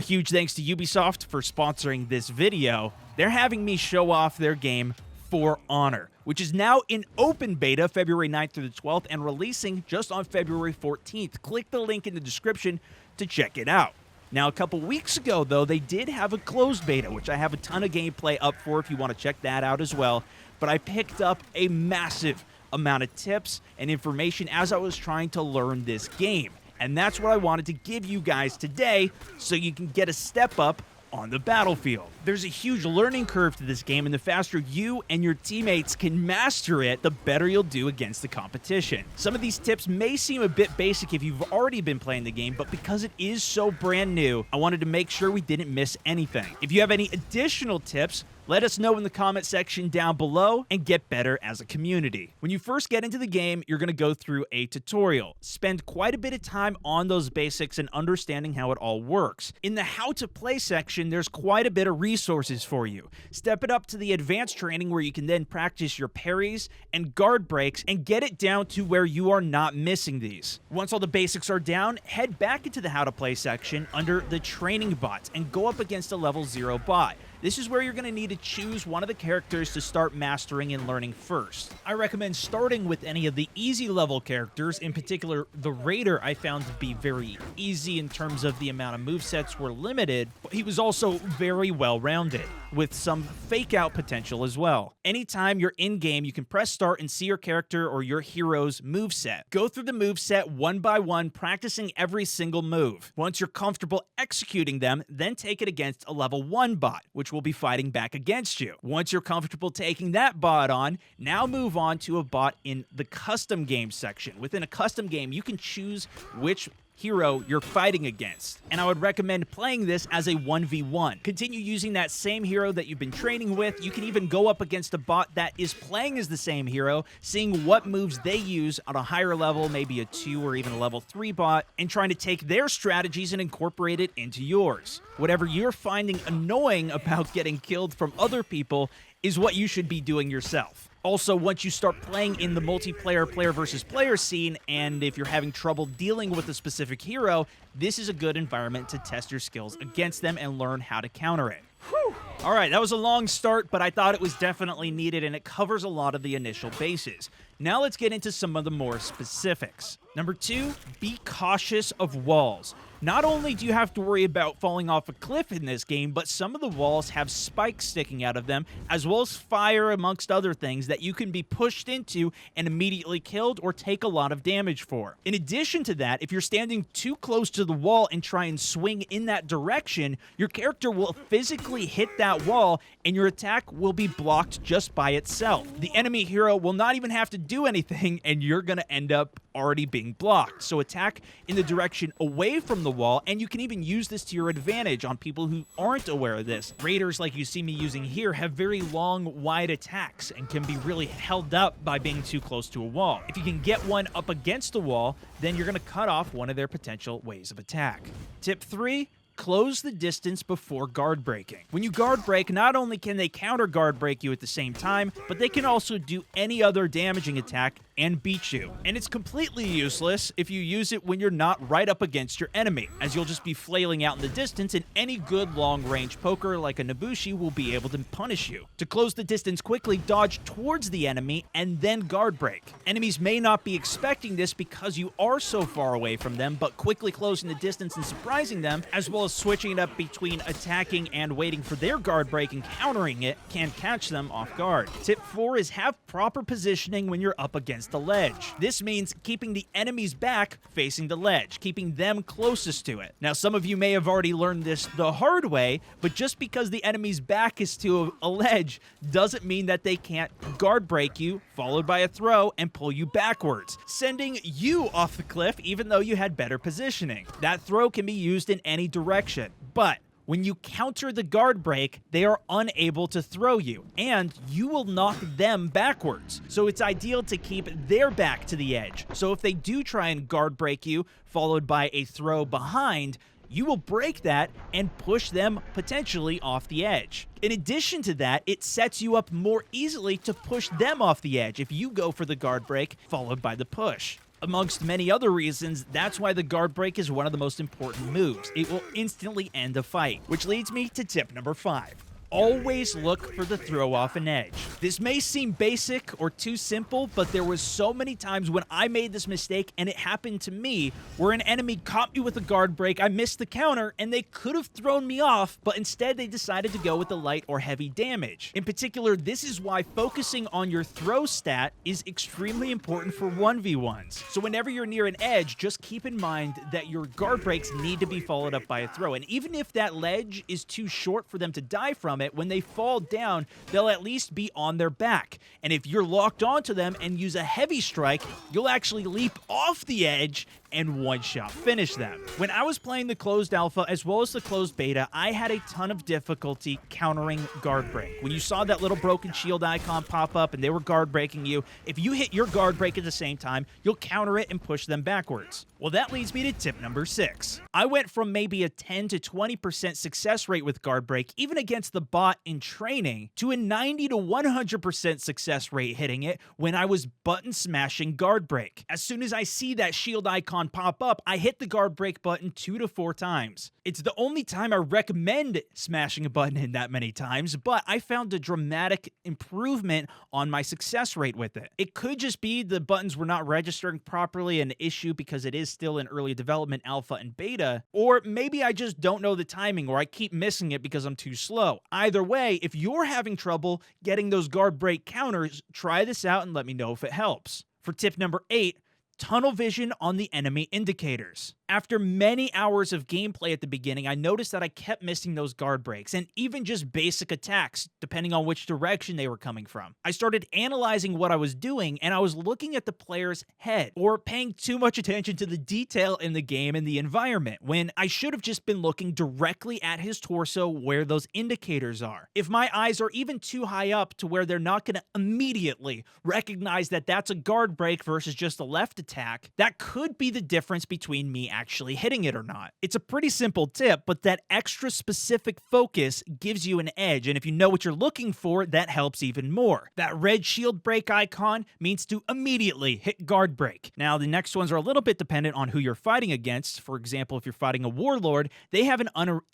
huge thanks to Ubisoft for sponsoring this video. They're having me show off their game For Honor, which is now in open beta February 9th through the 12th and releasing just on February 14th. Click the link in the description to check it out. Now, a couple weeks ago, though, they did have a closed beta, which I have a ton of gameplay up for if you want to check that out as well. But I picked up a massive amount of tips and information as I was trying to learn this game. And that's what I wanted to give you guys today so you can get a step up on the battlefield. There's a huge learning curve to this game, and the faster you and your teammates can master it, the better you'll do against the competition. Some of these tips may seem a bit basic if you've already been playing the game, but because it is so brand new, I wanted to make sure we didn't miss anything. If you have any additional tips, let us know in the comment section down below and get better as a community. When you first get into the game, you're going to go through a tutorial. Spend quite a bit of time on those basics and understanding how it all works. In the how to play section, there's quite a bit of resources for you. Step it up to the advanced training where you can then practice your parries and guard breaks and get it down to where you are not missing these. Once all the basics are down, head back into the how to play section under the training bots and go up against a level 0 bot. This is where you're going to need to choose one of the characters to start mastering and learning first. I recommend starting with any of the easy level characters. In particular, the Raider I found to be very easy in terms of the amount of movesets were limited, but he was also very well-rounded, with some fake-out potential as well. Anytime you're in-game, you can press start and see your character or your hero's moveset. Go through the moveset one by one, practicing every single move. Once you're comfortable executing them, then take it against a level 1 bot, which will be fighting back against you. Once you're comfortable taking that bot on, now move on to a bot in the custom game section. Within a custom game, you can choose which hero you're fighting against, and I would recommend playing this as a 1v1. Continue using that same hero that you've been training with. You can even go up against a bot that is playing as the same hero, seeing what moves they use on a higher level, maybe a 2 or even a level 3 bot, and trying to take their strategies and incorporate it into yours. Whatever you're finding annoying about getting killed from other people is what you should be doing yourself. Also, once you start playing in the multiplayer player versus player scene, and if you're having trouble dealing with a specific hero, this is a good environment to test your skills against them and learn how to counter it. Whew. All right, that was a long start, but I thought it was definitely needed, and it covers a lot of the initial bases. Now let's get into some of the more specifics. Number 2, be cautious of walls. Not only do you have to worry about falling off a cliff in this game, but some of the walls have spikes sticking out of them, as well as fire amongst other things that you can be pushed into and immediately killed or take a lot of damage for. In addition to that, if you're standing too close to the wall and try and swing in that direction, your character will physically hit that wall and your attack will be blocked just by itself. The enemy hero will not even have to do anything and you're going to end up already being blocked. So attack in the direction away from the wall, and you can even use this to your advantage on people who aren't aware of this. Raiders, like you see me using here, have very long, wide attacks and can be really held up by being too close to a wall. If you can get one up against the wall, then you're going to cut off one of their potential ways of attack. Tip 3, close the distance before guard breaking. When you guard break, not only can they counter guard break you at the same time, but they can also do any other damaging attack and beat you. And it's completely useless if you use it when you're not right up against your enemy, as you'll just be flailing out in the distance and any good long-range poker like a Nobushi will be able to punish you. To close the distance quickly, dodge towards the enemy and then guard break. Enemies may not be expecting this because you are so far away from them, but quickly closing the distance and surprising them, as well as switching it up between attacking and waiting for their guard break and countering it, can catch them off guard. Tip 4 is have proper positioning when you're up against the ledge. This means keeping the enemy's back facing the ledge, keeping them closest to it. Now, some of you may have already learned this the hard way, but just because the enemy's back is to a ledge doesn't mean that they can't guard break you, followed by a throw, and pull you backwards, sending you off the cliff even though you had better positioning. That throw can be used in any direction, but when you counter the guard break, they are unable to throw you, and you will knock them backwards. So it's ideal to keep their back to the edge. So if they do try and guard break you, followed by a throw behind, you will break that and push them potentially off the edge. In addition to that, it sets you up more easily to push them off the edge if you go for the guard break followed by the push. Amongst many other reasons, that's why the guard break is one of the most important moves. It will instantly end a fight, which leads me to tip number 5. Always look for the throw off an edge. This may seem basic or too simple, but there was so many times when I made this mistake and it happened to me where an enemy caught me with a guard break, I missed the counter, and they could have thrown me off, but instead they decided to go with the light or heavy damage. In particular, this is why focusing on your throw stat is extremely important for 1v1s. So whenever you're near an edge, just keep in mind that your guard breaks need to be followed up by a throw. And even if that ledge is too short for them to die from it, when they fall down, they'll at least be on their back. And if you're locked onto them and use a heavy strike, you'll actually leap off the edge and one-shot finish them. When I was playing the closed alpha as well as the closed beta, I had a ton of difficulty countering guard break. When you saw that little broken shield icon pop up and they were guard breaking you, if you hit your guard break at the same time, you'll counter it and push them backwards. Well, that leads me to tip number 6. I went from maybe a 10 to 20% success rate with guard break, even against the bot in training, to a 90 to 100% success rate hitting it when I was button smashing guard break. As soon as I see that shield icon pop up, I hit the guard break button 2 to 4 times. It's the only time I recommend smashing a button in that many times, but I found a dramatic improvement on my success rate with it. It could just be the buttons were not registering properly, an issue because it is still in early development alpha and beta, or maybe I just don't know the timing or I keep missing it because I'm too slow. Either way, if you're having trouble getting those guard break counters, try this out and let me know if it helps. For tip number 8, tunnel vision on the enemy indicators. After many hours of gameplay at the beginning, I noticed that I kept missing those guard breaks and even just basic attacks, depending on which direction they were coming from. I started analyzing what I was doing, and I was looking at the player's head, or paying too much attention to the detail in the game and the environment, when I should have just been looking directly at his torso where those indicators are. If my eyes are even too high up to where they're not going to immediately recognize that that's a guard break versus just a left attack, that could be the difference between me actually hitting it or not. It's a pretty simple tip, but that extra specific focus gives you an edge, and if you know what you're looking for, that helps even more. That red shield break icon means to immediately hit guard break. Now, the next ones are a little bit dependent on who you're fighting against. For example, if you're fighting a warlord, they have an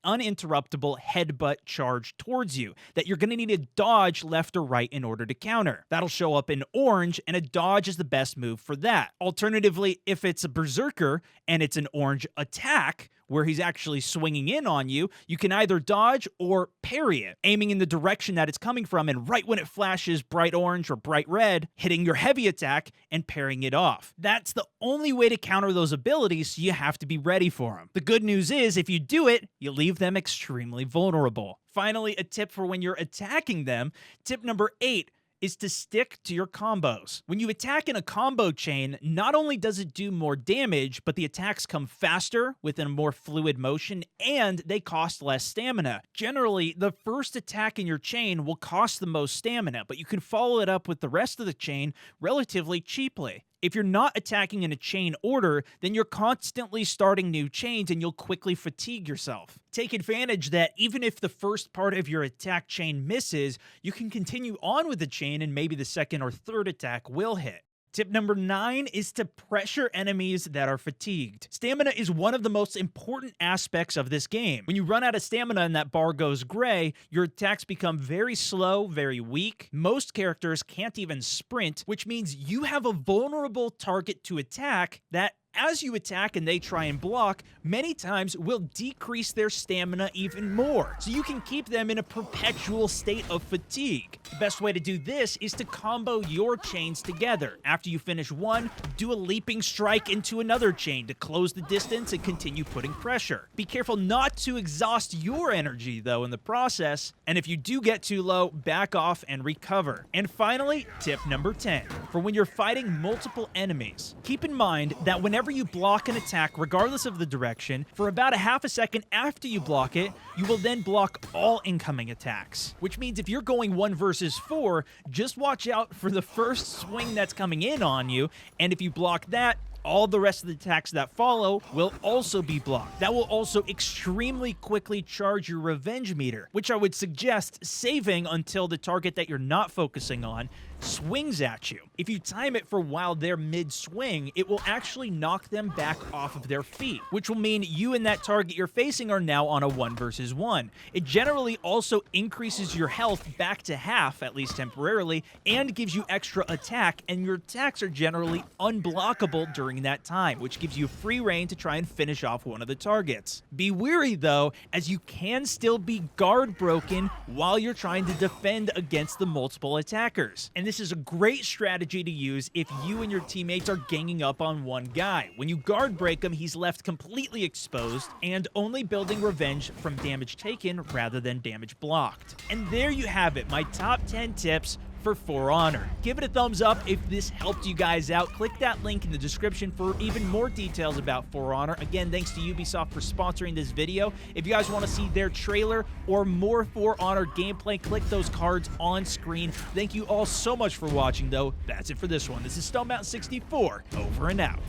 uninterruptible headbutt charge towards you that you're going to need to dodge left or right in order to counter. That'll show up in orange, and a dodge is the best move for that. Alternatively, if it's a berserker and it's an orange attack where he's actually swinging in on you, you can either dodge or parry it, aiming in the direction that it's coming from, and right when it flashes bright orange or bright red, hitting your heavy attack and parrying it off. That's the only way to counter those abilities, so you have to be ready for them. The good news is, if you do it, you leave them extremely vulnerable. Finally, a tip for when you're attacking them, tip number 8, is to stick to your combos. When you attack in a combo chain, not only does it do more damage, but the attacks come faster with a more fluid motion, and they cost less stamina. Generally, the first attack in your chain will cost the most stamina, but you can follow it up with the rest of the chain relatively cheaply. If you're not attacking in a chain order, then you're constantly starting new chains and you'll quickly fatigue yourself. Take advantage that even if the first part of your attack chain misses, you can continue on with the chain and maybe the second or third attack will hit. Tip number 9 is to pressure enemies that are fatigued. Stamina is one of the most important aspects of this game. When you run out of stamina and that bar goes gray, your attacks become very slow, very weak. Most characters can't even sprint, which means you have a vulnerable target to attack that, as you attack and they try and block, many times will decrease their stamina even more, so you can keep them in a perpetual state of fatigue. The best way to do this is to combo your chains together. After you finish one, do a leaping strike into another chain to close the distance and continue putting pressure. Be careful not to exhaust your energy, though, in the process, and if you do get too low, back off and recover. And finally, tip number 10. For when you're fighting multiple enemies, keep in mind that whenever you block an attack, regardless of the direction, for about a half a second after you block it, you will then block all incoming attacks. Which means if you're going 1 versus 4, just watch out for the first swing that's coming in on you, and if you block that, all the rest of the attacks that follow will also be blocked. That will also extremely quickly charge your revenge meter, which I would suggest saving until the target that you're not focusing on swings at you. If you time it for while they're mid-swing, it will actually knock them back off of their feet, which will mean you and that target you're facing are now on a 1 versus 1. It generally also increases your health back to half, at least temporarily, and gives you extra attack, and your attacks are generally unblockable during that time, which gives you free reign to try and finish off one of the targets. Be wary though, as you can still be guard broken while you're trying to defend against the multiple attackers. And this is a great strategy to use if you and your teammates are ganging up on one guy. When you guard break him, he's left completely exposed and only building revenge from damage taken rather than damage blocked. And there you have it, my top 10 tips for For Honor. Give it a thumbs up if this helped you guys out. Click that link in the description for even more details about For Honor. Again, thanks to Ubisoft for sponsoring this video. If you guys want to see their trailer or more For Honor gameplay, click those cards on screen. Thank you all so much for watching, though. That's it for this one. This is SwagMountain 64, over and out.